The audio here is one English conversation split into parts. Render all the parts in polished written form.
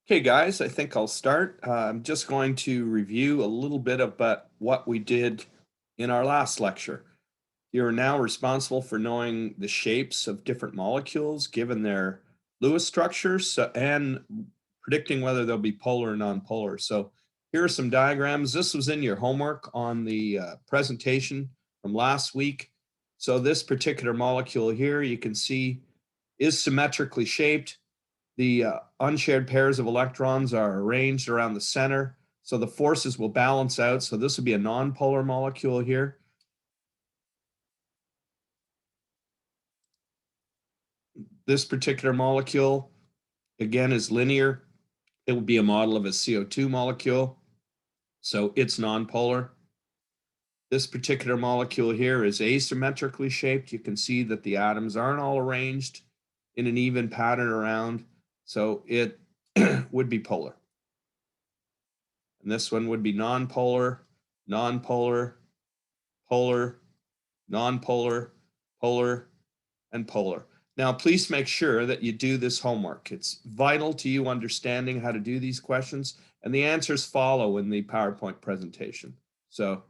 Okay, guys, I think I'll start. I'm just going to review a little bit about what we did in our last lecture. You're now responsible for knowing the shapes of different molecules given their Lewis structures and predicting whether they'll be polar or nonpolar. So here are some diagrams. This was in your homework on the presentation from last week. So this particular molecule here, you can see, is symmetrically shaped. The unshared pairs of electrons are arranged around the center, so the forces will balance out. So this would be a nonpolar molecule here. This particular molecule, again, is linear. It will be a model of a CO2 molecule, so it's nonpolar. This particular molecule here is asymmetrically shaped. You can see that the atoms aren't all arranged in an even pattern around, so it would be polar. And this one would be nonpolar, nonpolar, polar, nonpolar, polar, and polar. Now, please make sure that you do this homework. It's vital to you understanding how to do these questions, and the answers follow in the PowerPoint presentation. So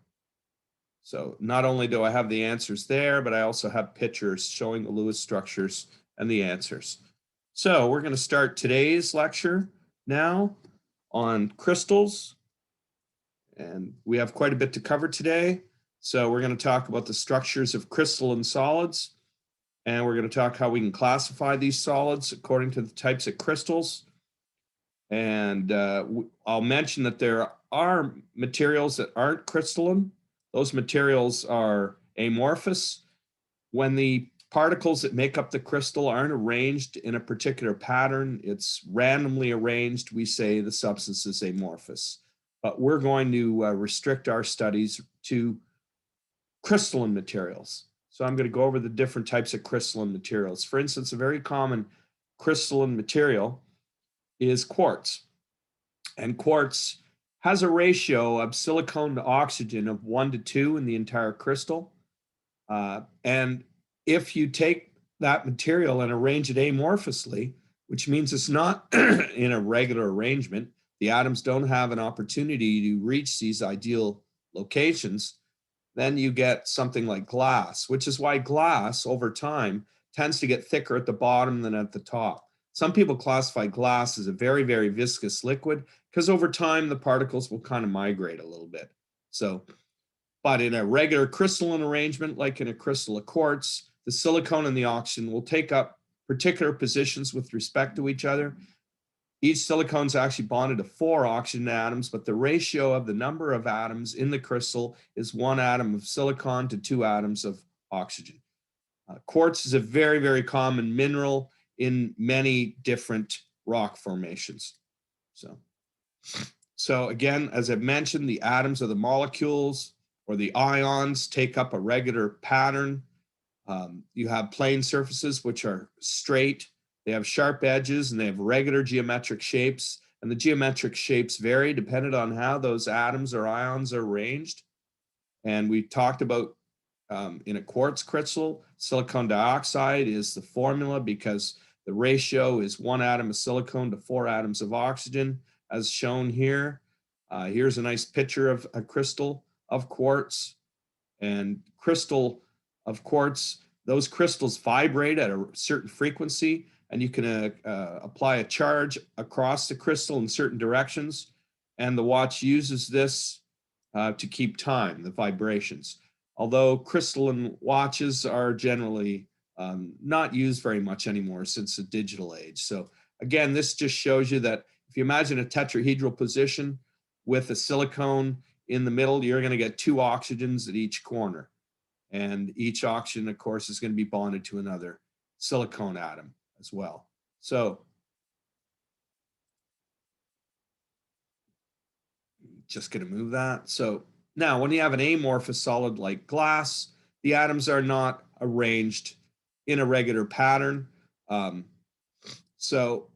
not only do I have the answers there, but I also have pictures showing the Lewis structures and the answers. So we're going to start today's lecture now on crystals. And we have quite a bit to cover today. So we're going to talk about the structures of crystalline solids. And we're going to talk how we can classify these solids according to the types of crystals. And I'll mention that there are materials that aren't crystalline. Those materials are amorphous. When the particles that make up the crystal aren't arranged in a particular pattern, it's randomly arranged, we say the substance is amorphous. But we're going to restrict our studies to crystalline materials. So I'm going to go over the different types of crystalline materials. For instance, a very common crystalline material is quartz. And quartz has a ratio of silicon to oxygen of 1 to 2 in the entire crystal. And if you take that material and arrange it amorphously, which means it's not in a regular arrangement, the atoms don't have an opportunity to reach these ideal locations, then you get something like glass, which is why glass over time tends to get thicker at the bottom than at the top. Some people classify glass as a very, very viscous liquid because over time the particles will kind of migrate a little bit. So, but in a regular crystalline arrangement, like in a crystal of quartz, the silicon and the oxygen will take up particular positions with respect to each other. Each silicon is actually bonded to 4 oxygen atoms, but the ratio of the number of atoms in the crystal is 1 atom of silicon to 2 atoms of oxygen. Quartz is a very, very common mineral in many different rock formations. So again, as I mentioned, the atoms of the molecules or the ions take up a regular pattern. You have plane surfaces, which are straight. They have sharp edges and they have regular geometric shapes. And the geometric shapes vary depending on how those atoms or ions are arranged. And we talked about in a quartz crystal, silicon dioxide is the formula because the ratio is 1 atom of silicon to 4 atoms of oxygen, as shown here. Here's a nice picture of a crystal of quartz. And crystal of quartz, those crystals vibrate at a certain frequency, and you can apply a charge across the crystal in certain directions, and the watch uses this to keep time, the vibrations. Although crystalline watches are generally not used very much anymore since the digital age. So again, this just shows you that if you imagine a tetrahedral position with a silicone in the middle, you're going to get 2 oxygens at each corner. And each oxygen, of course, is going to be bonded to another silicone atom as well. So just going to move that. So now when you have an amorphous solid like glass, the atoms are not arranged in a regular pattern. So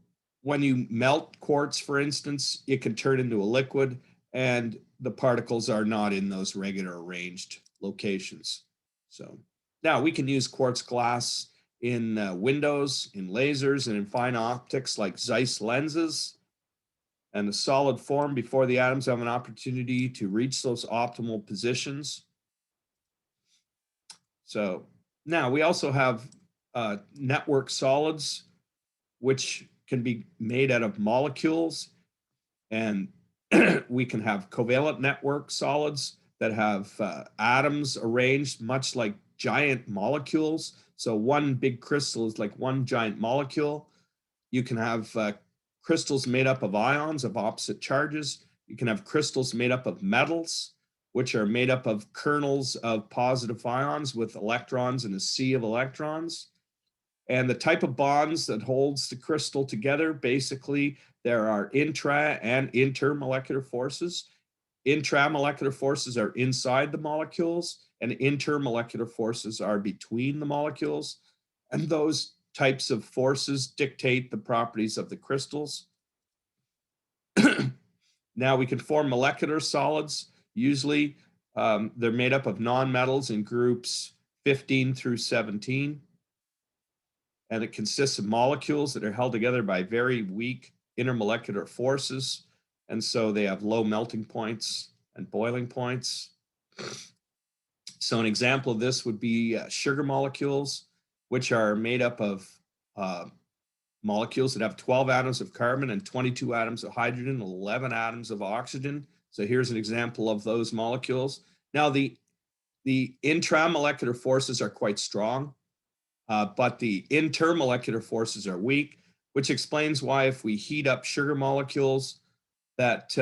when you melt quartz, for instance, it can turn into a liquid and the particles are not in those regular arranged locations. So now we can use quartz glass in windows, in lasers, and in fine optics like Zeiss lenses. and the solid form before the atoms have an opportunity to reach those optimal positions. So now we also have network solids, which can be made out of molecules, and we can have covalent network solids that have atoms arranged much like giant molecules. So one big crystal is like one giant molecule. You can have crystals made up of ions of opposite charges. You can have crystals made up of metals, which are made up of kernels of positive ions with electrons in a sea of electrons. And the type of bonds that holds the crystal together, basically, there are intra and intermolecular forces. Intramolecular forces are inside the molecules, and intermolecular forces are between the molecules. And those types of forces dictate the properties of the crystals. Now we can form molecular solids. Usually they're made up of nonmetals in groups 15 through 17. And it consists of molecules that are held together by very weak intermolecular forces. And so they have low melting points and boiling points. So an example of this would be sugar molecules, which are made up of molecules that have 12 atoms of carbon and 22 atoms of hydrogen, 11 atoms of oxygen. So here's an example of those molecules. Now the intramolecular forces are quite strong, but the intermolecular forces are weak, which explains why if we heat up sugar molecules, that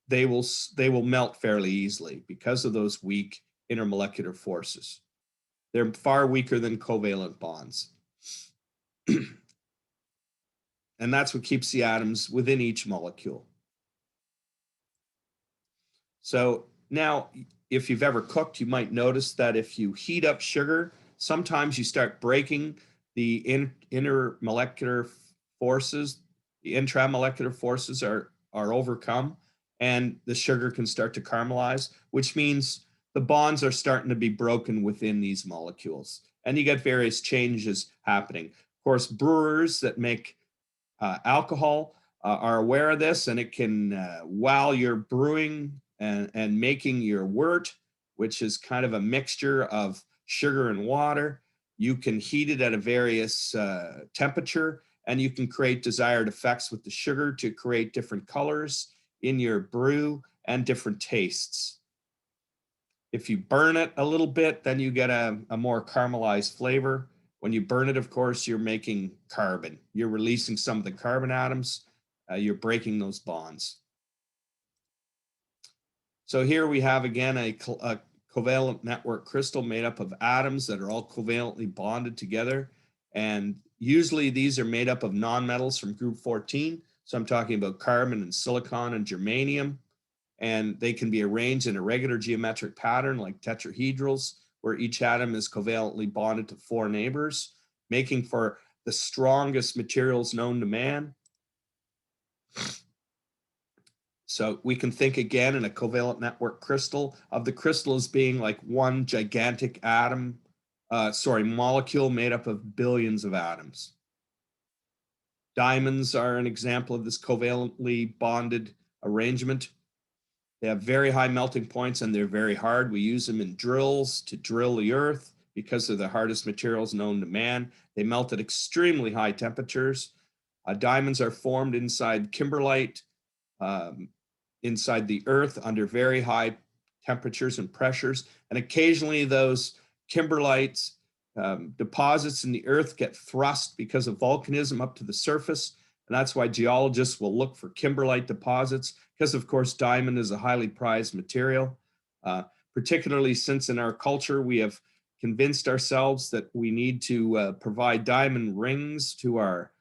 they will melt fairly easily because of those weak intermolecular forces. They're far weaker than covalent bonds. And that's what keeps the atoms within each molecule. So now, if you've ever cooked, you might notice that if you heat up sugar, sometimes you start breaking the intermolecular forces. The intramolecular forces are overcome, and the sugar can start to caramelize, which means the bonds are starting to be broken within these molecules. And you get various changes happening. Of course, brewers that make alcohol are aware of this, and it can, while you're brewing and making your wort, which is kind of a mixture of sugar and water, you can heat it at a various temperature, and you can create desired effects with the sugar to create different colors in your brew and different tastes. If you burn it a little bit, then you get a more caramelized flavor. When you burn it, of course, you're making carbon. You're releasing some of the carbon atoms. You're breaking those bonds. So here we have, again, a covalent network crystal made up of atoms that are all covalently bonded together. And usually these are made up of nonmetals from group 14. So I'm talking about carbon and silicon and germanium. And they can be arranged in a regular geometric pattern like tetrahedrals, where each atom is covalently bonded to 4 neighbors, making for the strongest materials known to man. So we can think again in a covalent network crystal of the crystal as being like one gigantic molecule made up of billions of atoms. Diamonds are an example of this covalently bonded arrangement. They have very high melting points and they're very hard. We use them in drills to drill the earth because they're the hardest materials known to man. They melt at extremely high temperatures. Diamonds are formed inside kimberlite, inside the earth under very high temperatures and pressures. And occasionally those kimberlites deposits in the earth get thrust because of volcanism up to the surface. And that's why geologists will look for kimberlite deposits, because of course diamond is a highly prized material, particularly since in our culture we have convinced ourselves that we need to provide diamond rings to our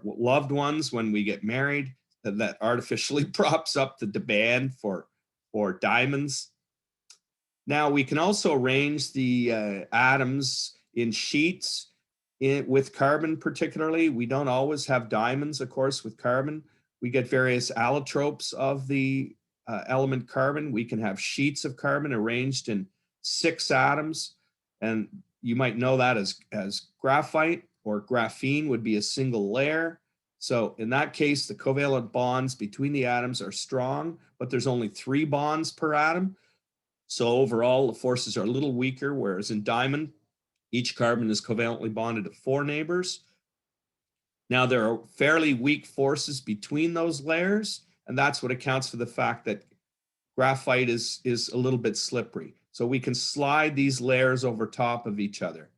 loved ones when we get married. That artificially props up the demand for diamonds. Now we can also arrange the atoms in sheets with carbon particularly. We don't always have diamonds, of course, with carbon. We get various allotropes of the element carbon. We can have sheets of carbon arranged in 6 atoms. And you might know that as graphite, or graphene would be a single layer. So in that case, the covalent bonds between the atoms are strong, but there's only 3 bonds per atom. So overall, the forces are a little weaker, whereas in diamond, each carbon is covalently bonded to 4 neighbors. Now, there are fairly weak forces between those layers, and that's what accounts for the fact that graphite is a little bit slippery. So we can slide these layers over top of each other.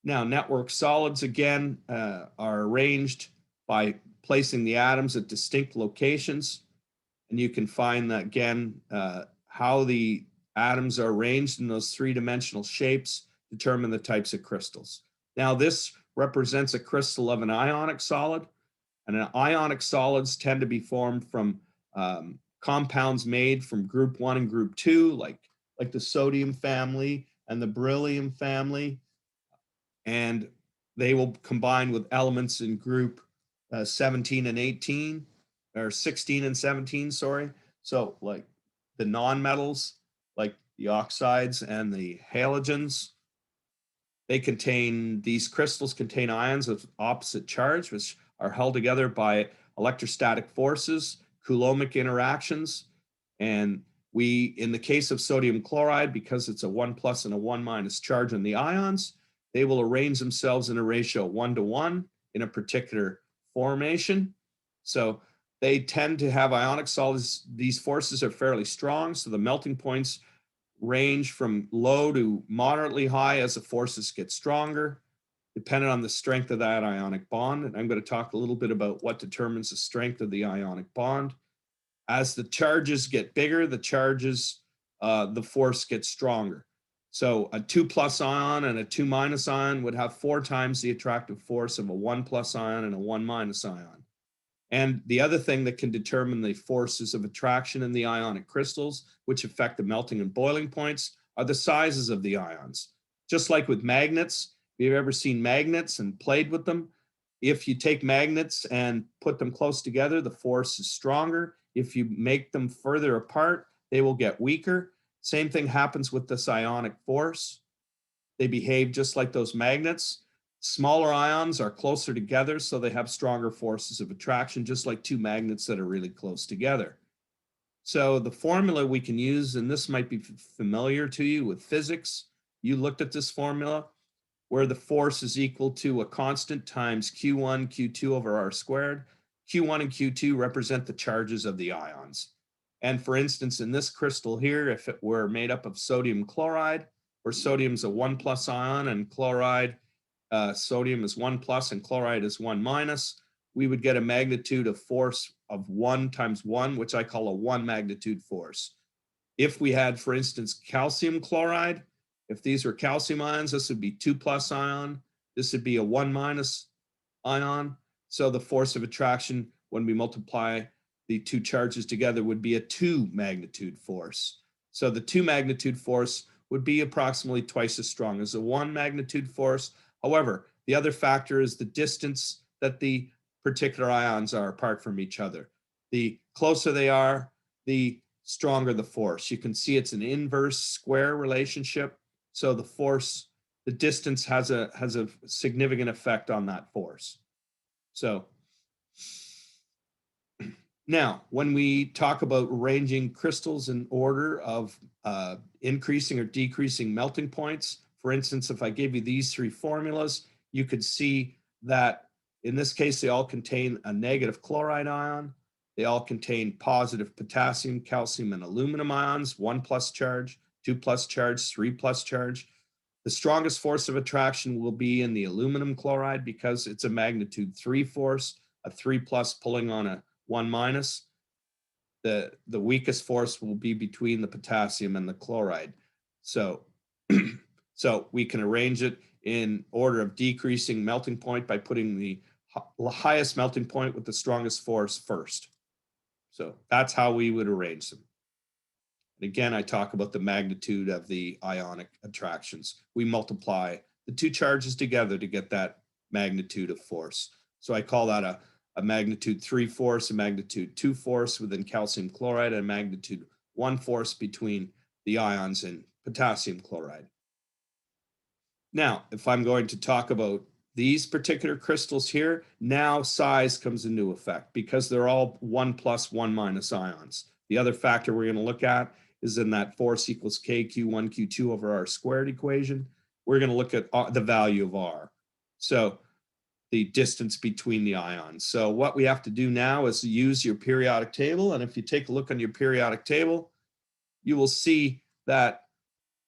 Now, network solids, again, are arranged by placing the atoms at distinct locations. And you can find that, again, how the atoms are arranged in those 3-dimensional shapes determine the types of crystals. Now, this represents a crystal of an ionic solid. And ionic solids tend to be formed from compounds made from group 1 and group 2, like the sodium family and the beryllium family. And they will combine with elements in group 17 and 18, or 16 and 17, sorry. So like the nonmetals, like the oxides and the halogens, these crystals contain ions of opposite charge, which are held together by electrostatic forces, Coulombic interactions. And in the case of sodium chloride, because it's a 1+ and a 1- charge on the ions, they will arrange themselves in a ratio 1:1 in a particular formation. So they tend to have ionic solids. These forces are fairly strong, so the melting points range from low to moderately high as the forces get stronger, depending on the strength of that ionic bond. And I'm going to talk a little bit about what determines the strength of the ionic bond. As the charges get bigger, the force gets stronger. So a 2+ ion and a 2- ion would have 4 times the attractive force of a 1+ ion and a 1- ion. And the other thing that can determine the forces of attraction in the ionic crystals, which affect the melting and boiling points, are the sizes of the ions. Just like with magnets, if you've ever seen magnets and played with them, if you take magnets and put them close together, the force is stronger. If you make them further apart, they will get weaker. Same thing happens with this ionic force. They behave just like those magnets. Smaller ions are closer together, so they have stronger forces of attraction, just like 2 magnets that are really close together. So the formula we can use, and this might be familiar to you with physics, you looked at this formula, where the force is equal to a constant times Q1, Q2 over R squared. Q1 and Q2 represent the charges of the ions. And for instance, in this crystal here, if it were made up of sodium chloride, where sodium's a 1+ ion and chloride, sodium is 1+ and chloride is 1-, we would get a magnitude of force of 1 times 1, which I call a 1 magnitude force. If we had, for instance, calcium chloride, if these were calcium ions, this would be 2+ ion. This would be a 1- ion. So the force of attraction, when we multiply the 2 charges together, would be a 2 magnitude force. So the 2 magnitude force would be approximately twice as strong as a 1 magnitude force. However, the other factor is the distance that the particular ions are apart from each other. The closer they are, the stronger the force. You can see it's an inverse square relationship. So the distance has a significant effect on that force. So now, when we talk about arranging crystals in order of increasing or decreasing melting points, for instance, if I gave you these 3 formulas, you could see that in this case, they all contain a negative chloride ion. They all contain positive potassium, calcium, and aluminum ions, 1+ charge, 2+ charge, 3+ charge. The strongest force of attraction will be in the aluminum chloride because it's a magnitude 3 force, a 3+ pulling on a 1-. The weakest force will be between the potassium and the chloride. So, so we can arrange it in order of decreasing melting point by putting the highest melting point with the strongest force first. So that's how we would arrange them. And again, I talk about the magnitude of the ionic attractions. We multiply the 2 charges together to get that magnitude of force. So I call that a magnitude 3 force, a magnitude 2 force within calcium chloride, and a magnitude 1 force between the ions in potassium chloride. Now, if I'm going to talk about these particular crystals here, now size comes into effect because they're all 1 plus 1 minus ions. The other factor we're going to look at is in that force equals K Q1 Q2 over R squared equation. We're going to look at the value of R. So the distance between the ions. So what we have to do now is use your periodic table. And if you take a look on your periodic table, you will see that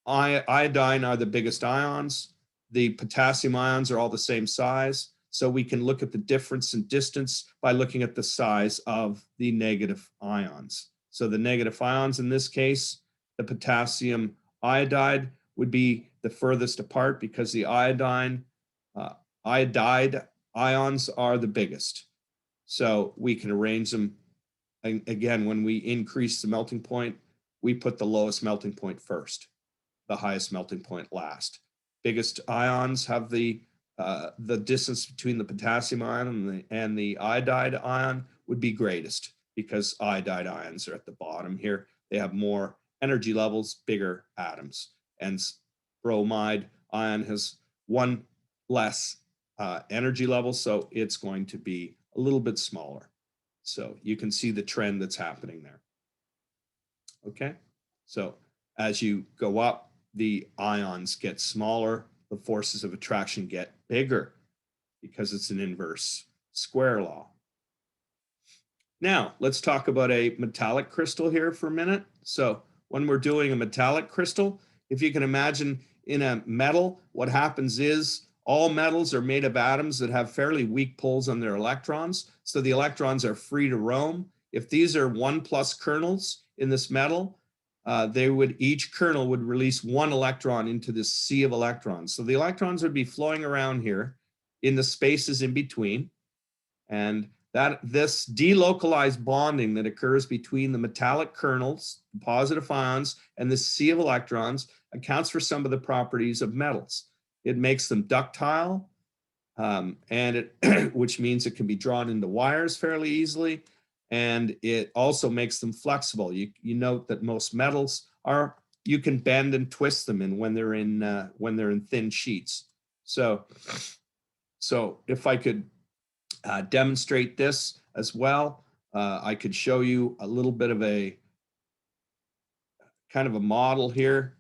iodine are the biggest ions. The potassium ions are all the same size. So we can look at the difference in distance by looking at the size of the negative ions. So the negative ions in this case, the potassium iodide would be the furthest apart because the iodide ions are the biggest. So we can arrange them. And again, when we increase the melting point, we put the lowest melting point first, the highest melting point last. Biggest ions have the distance between the potassium ion and the iodide ion would be greatest because iodide ions are at the bottom here. They have more energy levels, bigger atoms. And bromide ion has one less energy level, so it's going to be a little bit smaller. So you can see the trend that's happening there. Okay, so as you go up, the ions get smaller, the forces of attraction get bigger because it's an inverse square law. Now, let's talk about a metallic crystal here for a minute. So when we're doing a metallic crystal, if you can imagine in a metal, what happens is all metals are made of atoms that have fairly weak pulls on their electrons. So the electrons are free to roam. If these are 1 plus kernels in this metal, each kernel would release 1 electron into this sea of electrons. So the electrons would be flowing around here in the spaces in between. And this delocalized bonding that occurs between the metallic kernels, the positive ions, and the sea of electrons accounts for some of the properties of metals. It makes them ductile, which means it can be drawn into wires fairly easily. And it also makes them flexible. You note that most metals you can bend and twist them in when they're in thin sheets. So if I could demonstrate this as well, I could show you a little bit of a kind of a model here.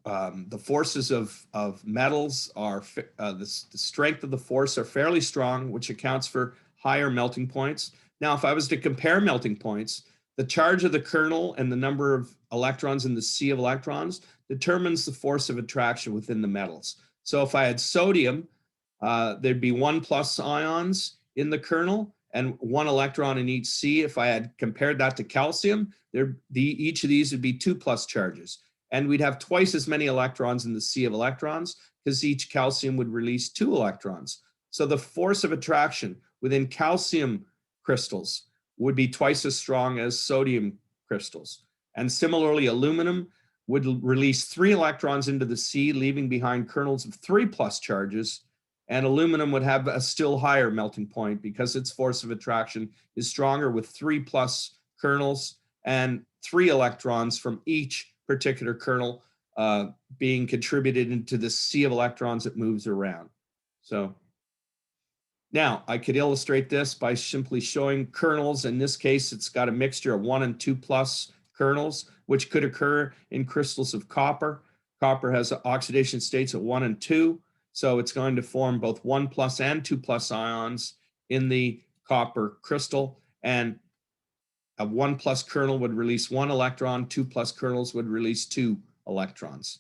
The forces of metals are the strength of the force are fairly strong, which accounts for higher melting points. Now, if I was to compare melting points, the charge of the kernel and the number of electrons in the sea of electrons determines the force of attraction within the metals. So if I had sodium, there'd be 1 plus ions in the kernel and 1 electron in each sea. If I had compared that to calcium, each of these would be 2 plus charges. And we'd have twice as many electrons in the sea of electrons because each calcium would release 2 electrons. So the force of attraction within calcium crystals would be twice as strong as sodium crystals. And similarly, aluminum would release 3 electrons into the sea, leaving behind kernels of 3 plus charges. And aluminum would have a still higher melting point because its force of attraction is stronger with 3 plus kernels and 3 electrons from each particular kernel being contributed into the sea of electrons that moves around. So now I could illustrate this by simply showing kernels. In this case, it's got a mixture of 1 and 2 plus kernels, which could occur in crystals of copper. Copper has oxidation states at 1 and 2. So it's going to form both 1 plus and 2 plus ions in the copper crystal. And a 1 plus kernel would release 1 electron, 2 plus kernels would release 2 electrons.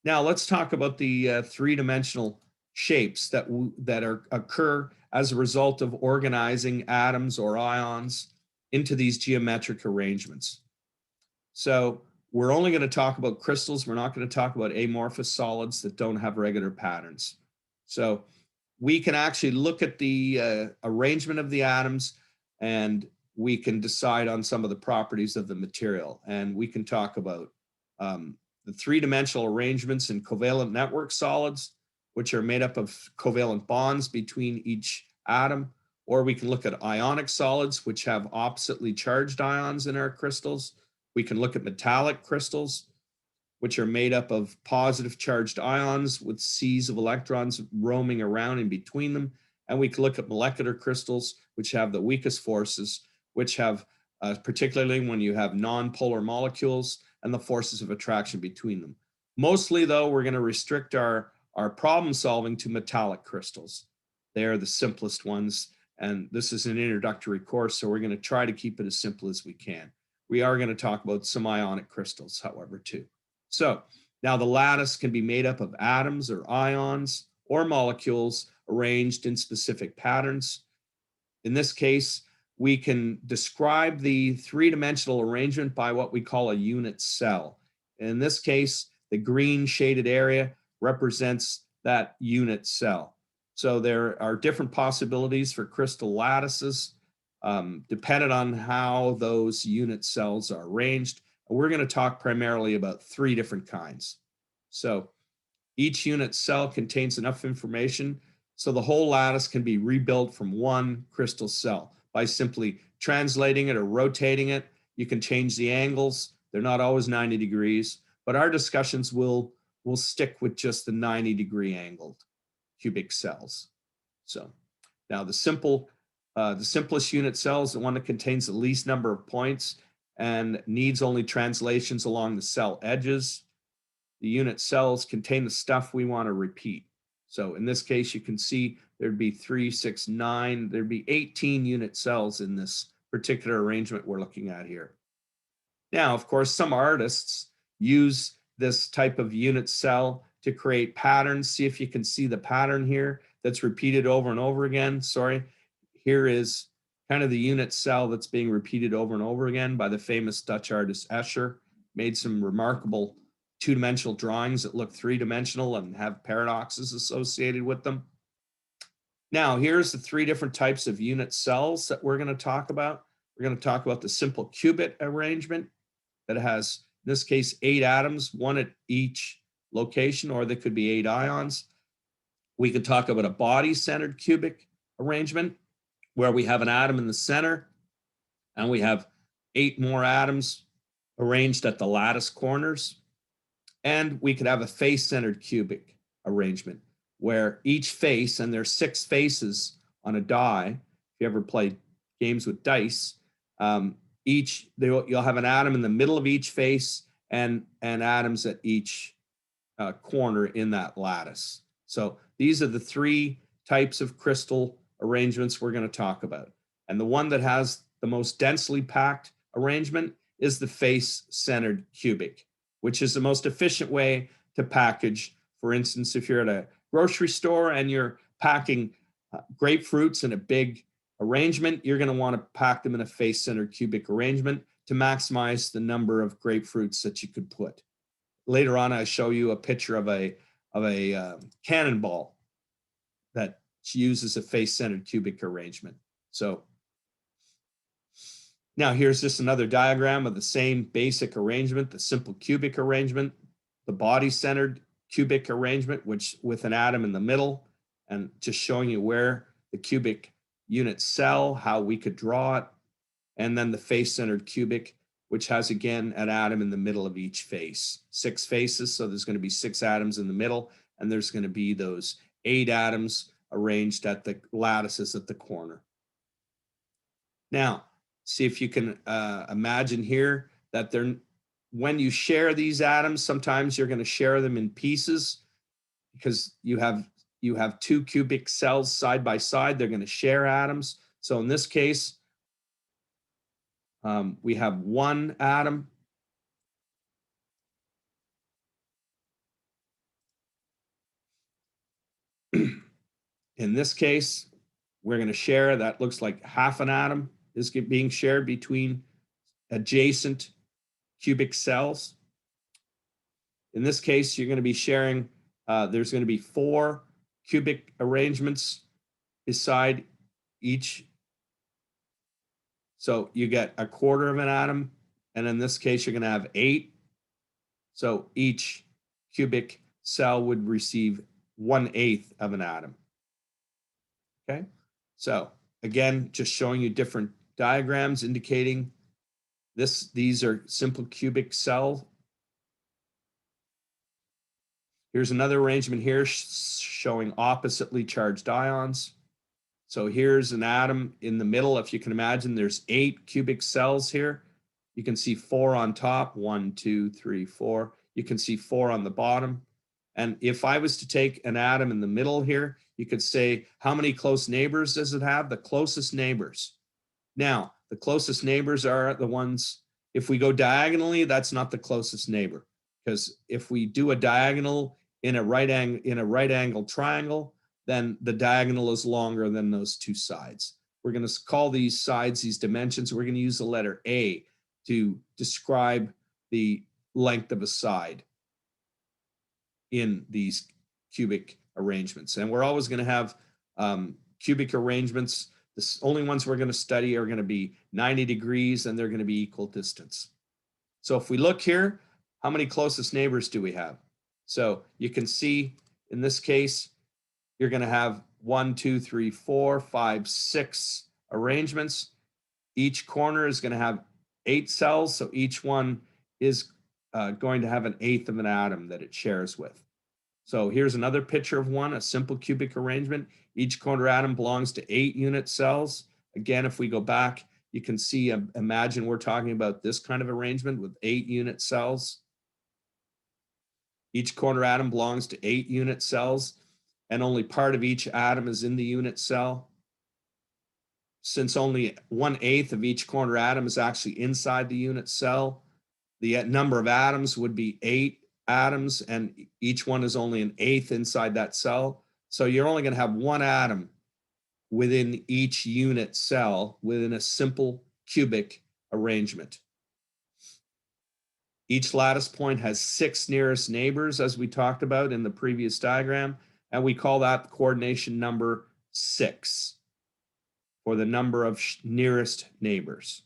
Now let's talk about the three-dimensional shapes that occur as a result of organizing atoms or ions into these geometric arrangements. So we're only going to talk about crystals. We're not going to talk about amorphous solids that don't have regular patterns. So we can actually look at the arrangement of the atoms and we can decide on some of the properties of the material. And we can talk about the three-dimensional arrangements in covalent network solids, which are made up of covalent bonds between each atom, or we can look at ionic solids, which have oppositely charged ions in our crystals. We can look at metallic crystals. which are made up of positive charged ions with seas of electrons roaming around in between them. And we can look at molecular crystals, which have the weakest forces, which have, particularly when you have nonpolar molecules and the forces of attraction between them. Mostly, though, we're going to restrict our problem solving to metallic crystals. They are the simplest ones. And this is an introductory course, so we're going to try to keep it as simple as we can. We are going to talk about some ionic crystals, however, too. So now the lattice can be made up of atoms or ions or molecules arranged in specific patterns. In this case, we can describe the three-dimensional arrangement by what we call a unit cell. In this case, the green shaded area represents that unit cell. So there are different possibilities for crystal lattices, dependent on how those unit cells are arranged. And we're going to talk primarily about three different kinds. So each unit cell contains enough information so the whole lattice can be rebuilt from one crystal cell by simply translating it or rotating it. You can change the angles. They're not always 90 degrees, but our discussions will stick with just the 90-degree angled cubic cells. So now the simplest unit cell is the one that contains the least number of points and needs only translations along the cell edges. The unit cells contain the stuff we want to repeat. So in this case, you can see there'd be 3, 6, 9, there'd be 18 unit cells in this particular arrangement we're looking at here. Now, of course, some artists use this type of unit cell to create patterns. See if you can see the pattern here that's repeated over and over again. Sorry, here is kind of the unit cell that's being repeated over and over again by the famous Dutch artist Escher. Made some remarkable two-dimensional drawings that look three-dimensional and have paradoxes associated with them. Now, here's the three different types of unit cells that we're going to talk about. We're going to talk about the simple qubit arrangement that has, in this case, 8 atoms, one at each location, or there could be 8 ions. We could talk about a body-centered cubic arrangement where we have an atom in the center and we have 8 more atoms arranged at the lattice corners. And we could have a face-centered cubic arrangement where each face, and there's 6 faces on a die. If you ever played games with dice, you'll have an atom in the middle of each face and atoms at each corner in that lattice. So these are the 3 types of crystal arrangements we're going to talk about. And the one that has the most densely packed arrangement is the face-centered cubic, which is the most efficient way to package. For instance, if you're at a grocery store and you're packing grapefruits in a big arrangement, you're going to want to pack them in a face-centered cubic arrangement to maximize the number of grapefruits that you could put. Later on, I show you a picture of a cannonball that uses a face-centered cubic arrangement. So now here's just another diagram of the same basic arrangement, the simple cubic arrangement, the body-centered cubic arrangement, which with an atom in the middle, and just showing you where the cubic unit cell, how we could draw it, and then the face-centered cubic, which has, again, an atom in the middle of each face. 6 faces, so there's going to be 6 atoms in the middle, and there's going to be those 8 atoms arranged at the lattices at the corner. Now, see if you can imagine here that when you share these atoms, sometimes you're going to share them in pieces because you have 2 cubic cells side by side. They're going to share atoms. So in this case, we have 1 atom. In this case, we're going to share, that looks like half an atom is being shared between adjacent cubic cells. In this case, you're going to be sharing, there's going to be 4 cubic arrangements beside each. So you get a quarter of an atom, and in this case, you're going to have 8. So each cubic cell would receive 1/8 of an atom. Okay, so again, just showing you different diagrams indicating these are simple cubic cell Here's another arrangement here showing oppositely charged ions. So here's an atom in the middle. If you can imagine, there's 8 cubic cells here. You can see 4 on top, 1, 2, 3, 4. You can see 4 on the bottom. And if I was to take an atom in the middle here, you could say, how many close neighbors does it have? The closest neighbors. Now, the closest neighbors are the ones, if we go diagonally, that's not the closest neighbor. Because if we do a diagonal in a right angle triangle, then the diagonal is longer than those two sides. We're going to call these sides, these dimensions. We're going to use the letter A to describe the length of a side in these cubic arrangements. And we're always going to have cubic arrangements. The only ones we're going to study are going to be 90 degrees, and they're going to be equal distance. So if we look here, how many closest neighbors do we have? So you can see in this case, you're going to have 1, 2, 3, 4, 5, 6 arrangements. Each corner is going to have 8 cells. So each one is going to have 1/8 of an atom that it shares with. So here's another picture of one, a simple cubic arrangement. Each corner atom belongs to 8 unit cells. Again, if we go back, you can see, imagine we're talking about this kind of arrangement with 8 unit cells. Each corner atom belongs to 8 unit cells, and only part of each atom is in the unit cell. Since only 1/8 of each corner atom is actually inside the unit cell, the number of atoms would be 8 atoms, and each one is only 1/8 inside that cell. So you're only going to have 1 atom within each unit cell within a simple cubic arrangement. Each lattice point has 6 nearest neighbors, as we talked about in the previous diagram, and we call that coordination number 6 for the number of nearest neighbors.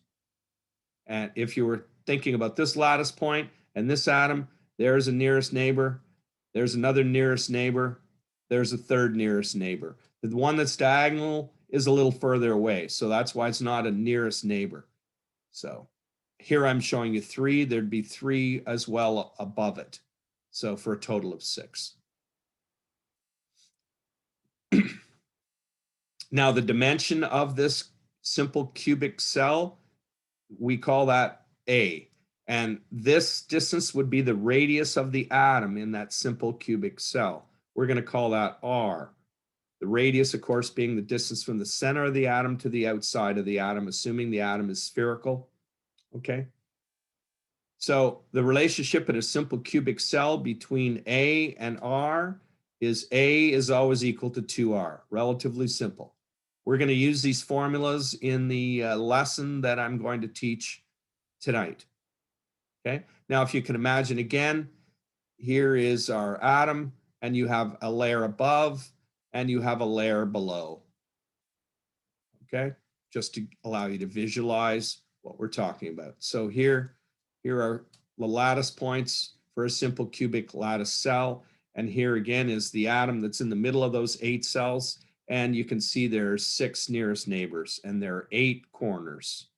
And if you were thinking about this lattice point and this atom, there's a nearest neighbor, there's another nearest neighbor, there's a third nearest neighbor. The one that's diagonal is a little further away, so that's why it's not a nearest neighbor. So here I'm showing you 3, there'd be 3 as well above it. So for a total of 6. Now the dimension of this simple cubic cell, we call that A. And this distance would be the radius of the atom in that simple cubic cell. We're going to call that R. The radius, of course, being the distance from the center of the atom to the outside of the atom, assuming the atom is spherical. Okay. So the relationship in a simple cubic cell between A and R is A is always equal to 2R. Relatively simple. We're going to use these formulas in the lesson that I'm going to teach tonight. Okay. Now, if you can imagine again, here is our atom, and you have a layer above and you have a layer below. Okay. Just to allow you to visualize what we're talking about. So here are the lattice points for a simple cubic lattice cell. And here again is the atom that's in the middle of those 8 cells. And you can see there are 6 nearest neighbors, and there are 8 corners.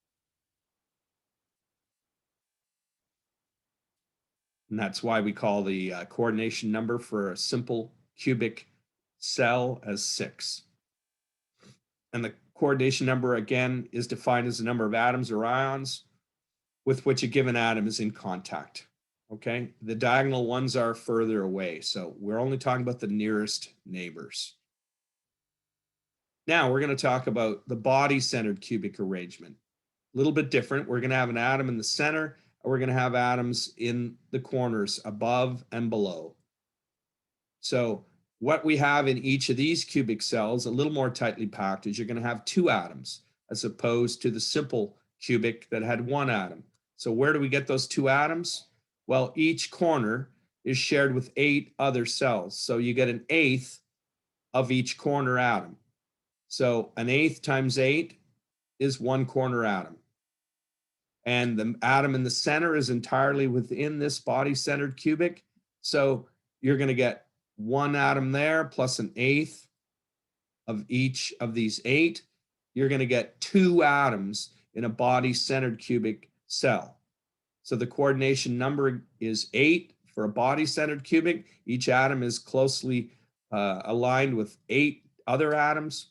And that's why we call the coordination number for a simple cubic cell as 6. And the coordination number, again, is defined as the number of atoms or ions with which a given atom is in contact. Okay, the diagonal ones are further away, so we're only talking about the nearest neighbors. Now we're going to talk about the body-centered cubic arrangement. A little bit different. We're going to have an atom in the center, and we're going to have atoms in the corners above and below. So what we have in each of these cubic cells, a little more tightly packed, is you're going to have 2 atoms as opposed to the simple cubic that had 1 atom. So where do we get those 2 atoms? Well, each corner is shared with 8 other cells. So you get 1/8 of each corner atom. So 1/8 times 8 is 1 corner atom. And the atom in the center is entirely within this body-centered cubic. So you're going to get 1 atom there plus 1/8 of each of these 8. You're going to get 2 atoms in a body-centered cubic cell. So the coordination number is 8 for a body-centered cubic, each atom is closely aligned with 8 other atoms.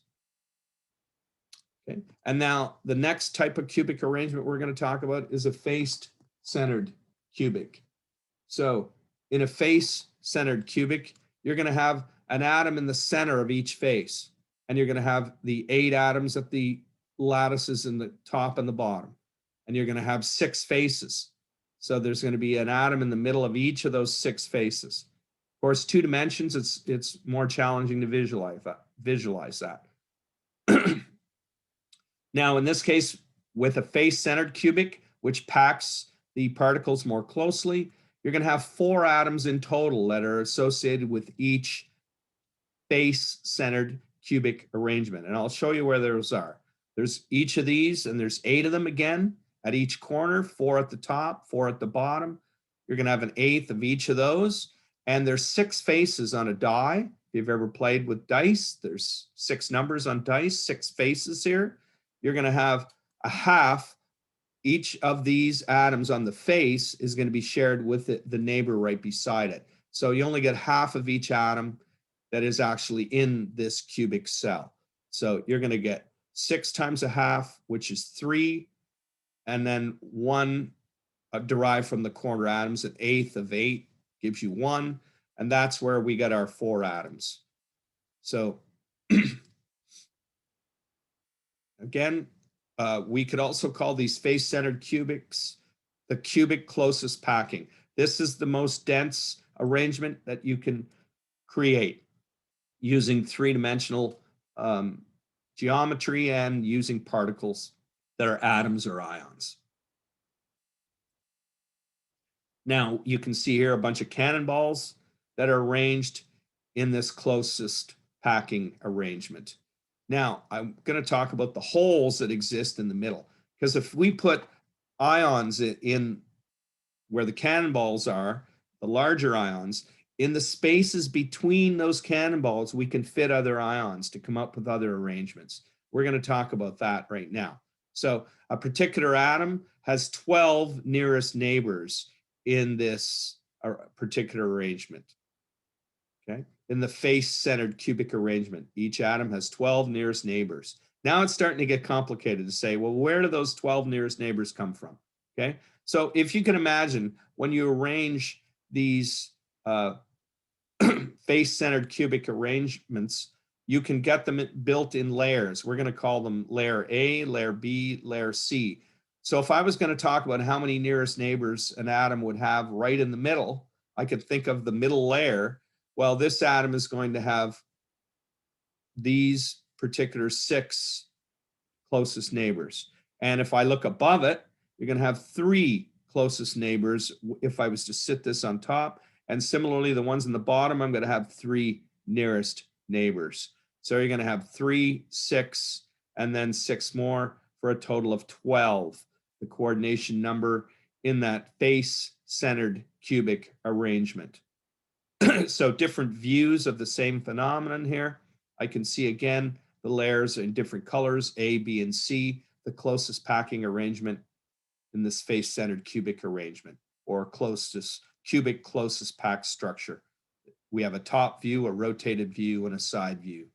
Okay. And now the next type of cubic arrangement we're going to talk about is a face-centered cubic. So in a face-centered cubic, you're going to have an atom in the center of each face, and you're going to have the 8 atoms at the lattices in the top and the bottom, and you're going to have 6 faces. So there's going to be an atom in the middle of each of those 6 faces. Of course, 2 dimensions, it's more challenging to visualize that. Now, in this case, with a face-centered cubic, which packs the particles more closely, you're going to have 4 atoms in total that are associated with each face-centered cubic arrangement. And I'll show you where those are. There's each of these, and there's 8 of them again at each corner, 4 at the top, 4 at the bottom. You're going to have an 1/8 of each of those. And there's 6 faces on a die. If you've ever played with dice, there's 6 numbers on dice, 6 faces here. You're going to have a half. Each of these atoms on the face is going to be shared with the neighbor right beside it. So you only get half of each atom that is actually in this cubic cell. So you're going to get 6 times a half, which is 3, and then 1 derived from the corner atoms, an 1/8 of 8 gives you 1, and that's where we get our 4 atoms. So again, we could also call these face-centered cubics the cubic closest packing. This is the most dense arrangement that you can create using 3-dimensional geometry and using particles that are atoms or ions. Now, you can see here a bunch of cannonballs that are arranged in this closest packing arrangement. Now, I'm going to talk about the holes that exist in the middle, because if we put ions in where the cannonballs are, the larger ions, in the spaces between those cannonballs, we can fit other ions to come up with other arrangements. We're going to talk about that right now. So a particular atom has 12 nearest neighbors in this particular arrangement. Okay. In the face-centered cubic arrangement, each atom has 12 nearest neighbors. Now it's starting to get complicated to say, well, where do those 12 nearest neighbors come from? Okay. So if you can imagine, when you arrange these face-centered cubic arrangements, you can get them built in layers. We're going to call them layer A, layer B, layer C. So if I was going to talk about how many nearest neighbors an atom would have right in the middle, I could think of the middle layer. Well, this atom is going to have these particular 6 closest neighbors. And if I look above it, you're going to have 3 closest neighbors if I was to sit this on top. And similarly, the ones in the bottom, I'm going to have 3 nearest neighbors. So you're going to have 3, 6, and then 6 more for a total of 12, the coordination number in that face-centered cubic arrangement. So different views of the same phenomenon here. I can see again the layers in different colors, A, B, and C, the closest packing arrangement in this face-centered cubic arrangement, or closest cubic closest packed structure. We have a top view, a rotated view, and a side view.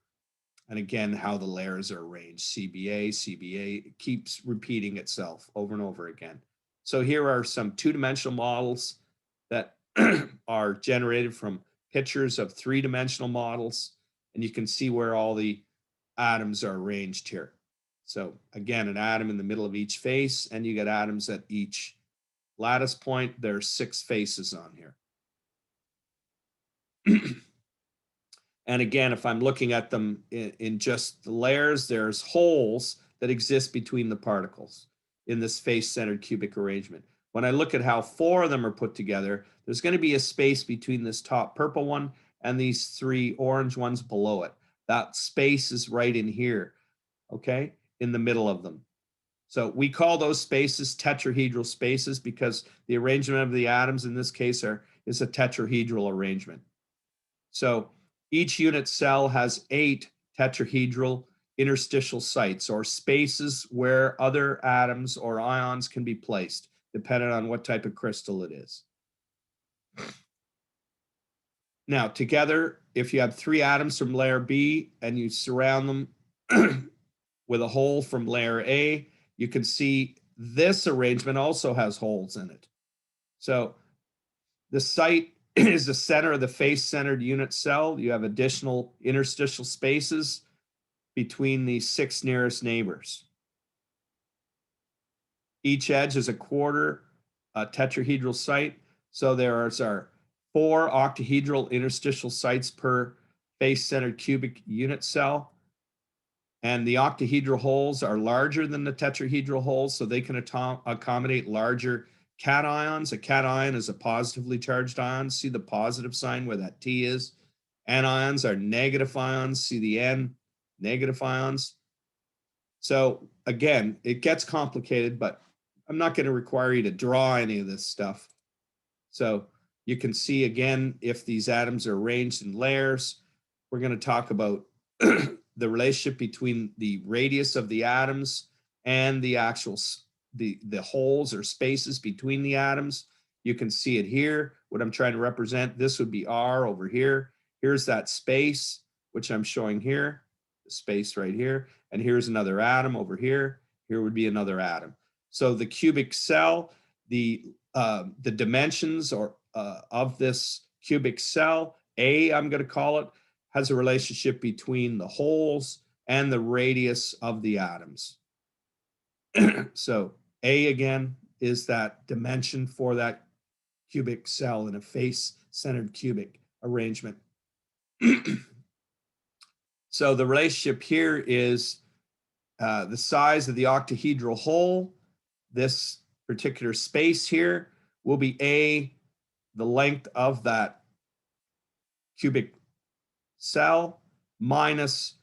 And again, how the layers are arranged, CBA, CBA, it keeps repeating itself over and over again. So here are some 2-dimensional models that are generated from pictures of 3-dimensional models, and you can see where all the atoms are arranged here. So again, an atom in the middle of each face, and you get atoms at each lattice point. There are 6 faces on here. And again, if I'm looking at them in just the layers, there's holes that exist between the particles in this face-centered cubic arrangement. When I look at how 4 of them are put together, there's going to be a space between this top purple one and these 3 orange ones below it. That space is right in here, okay, in the middle of them. So we call those spaces tetrahedral spaces because the arrangement of the atoms in this case is a tetrahedral arrangement. So each unit cell has 8 tetrahedral interstitial sites, or spaces where other atoms or ions can be placed, depending on what type of crystal it is. Now together, if you have 3 atoms from layer B and you surround them with a hole from layer A, you can see this arrangement also has holes in it. So the site is the center of the face-centered unit cell. You have additional interstitial spaces between the 6 nearest neighbors. Each edge is a quarter tetrahedral site. So there are 4 octahedral interstitial sites per face-centered cubic unit cell. And the octahedral holes are larger than the tetrahedral holes, so they can accommodate larger cations. A cation is a positively charged ion. See the positive sign where that T is. Anions are negative ions. See the N, negative ions. So again, it gets complicated, but I'm not going to require you to draw any of this stuff. So you can see again, if these atoms are arranged in layers, we're going to talk about the relationship between the radius of the atoms and the actual the holes or spaces between the atoms. You can see it here. What I'm trying to represent, this would be R over here. Here's that space, which I'm showing here, the space right here. And here's another atom over here. Here would be another atom. So the cubic cell, the dimensions of this cubic cell, A, I'm going to call it, has a relationship between the holes and the radius of the atoms. So A again is that dimension for that cubic cell in a face-centered cubic arrangement. So the relationship here is the size of the octahedral hole. This particular space here will be A, the length of that cubic cell, minus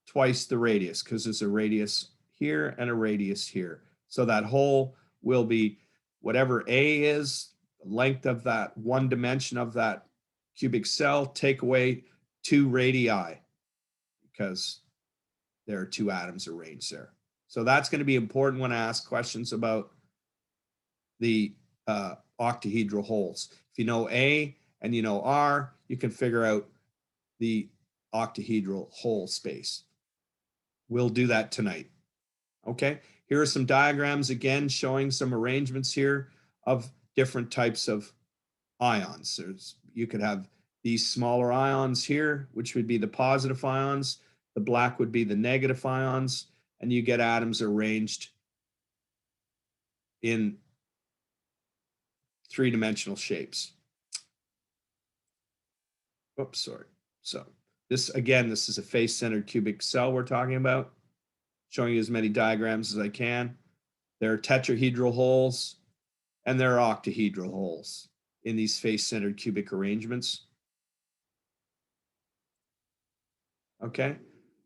twice the radius, because there's a radius here and a radius here. So that hole will be whatever A is, the length of that one dimension of that cubic cell, take away 2 radii, because there are 2 atoms arranged there. So that's going to be important when I ask questions about the octahedral holes. If you know A and you know R, you can figure out the octahedral hole space. We'll do that tonight. Okay, here are some diagrams again showing some arrangements here of different types of ions. You could have these smaller ions here, which would be the positive ions. The black would be the negative ions, and you get atoms arranged in 3-dimensional shapes. Oops, sorry. So this, again, this is a face-centered cubic cell we're talking about, showing you as many diagrams as I can. There are tetrahedral holes and there are octahedral holes in these face-centered cubic arrangements. Okay,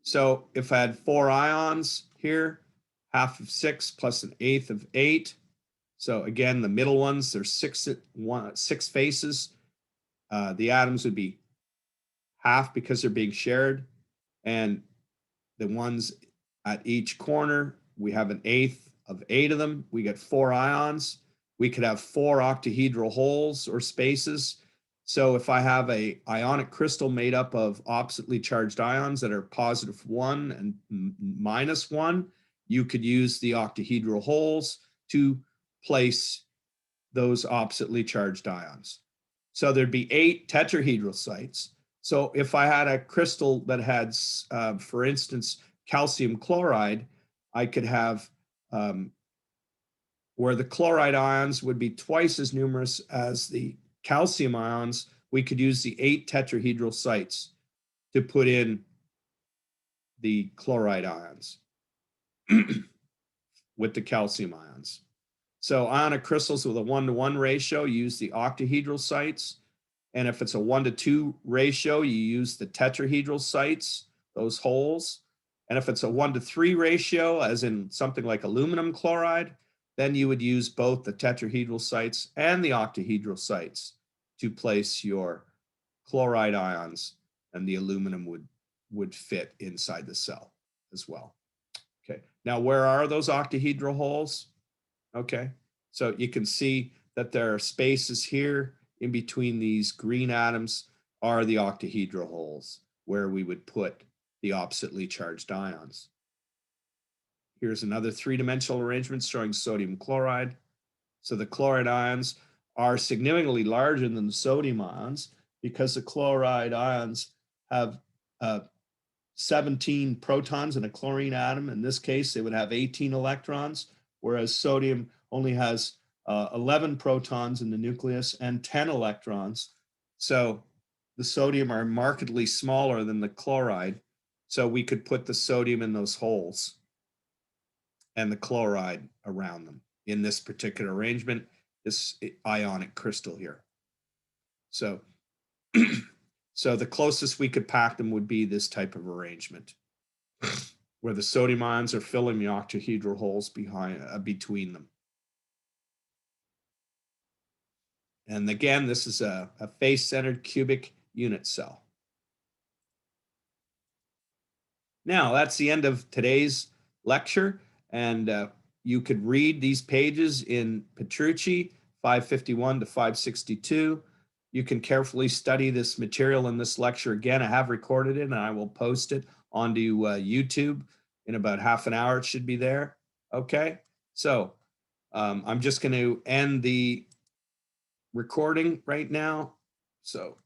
so if I had 4 ions here, half of 6 plus an eighth of 8. So again, the middle ones, there's 6 faces. The atoms would be half because they're being shared. And the ones at each corner, we have an eighth of 8 of them. We get 4 ions. We could have 4 octahedral holes or spaces. So if I have a ionic crystal made up of oppositely charged ions that are positive 1 and minus 1, you could use the octahedral holes to place those oppositely charged ions. So there'd be 8 tetrahedral sites. So if I had a crystal that had, for instance, calcium chloride, I could have where the chloride ions would be twice as numerous as the calcium ions. We could use the 8 tetrahedral sites to put in the chloride ions with the calcium ions. So ionic crystals with a 1-to-1 ratio use the octahedral sites. And if it's a 1-to-2 ratio, you use the tetrahedral sites, those holes. And if it's a 1-to-3 ratio, as in something like aluminum chloride, then you would use both the tetrahedral sites and the octahedral sites to place your chloride ions, and the aluminum would fit inside the cell as well. Okay, now where are those octahedral holes? Okay, so you can see that there are spaces here in between these green atoms are the octahedral holes where we would put the oppositely charged ions. Here's another three-dimensional arrangement showing sodium chloride. So the chloride ions are significantly larger than the sodium ions because the chloride ions have 17 protons in a chlorine atom. In this case, they would have 18 electrons, whereas sodium only has 11 protons in the nucleus and 10 electrons. So the sodium are markedly smaller than the chloride. So we could put the sodium in those holes and the chloride around them in this particular arrangement, this ionic crystal here. So, so the closest we could pack them would be this type of arrangement, where the sodium ions are filling the octahedral holes between them. And again, this is a face-centered cubic unit cell. Now, that's the end of today's lecture, and you could read these pages in Petrucci 551 to 562. You can carefully study this material in this lecture. Again, I have recorded it, and I will post it onto YouTube in about half an hour. It should be there. Okay, so I'm just going to end the recording right now. So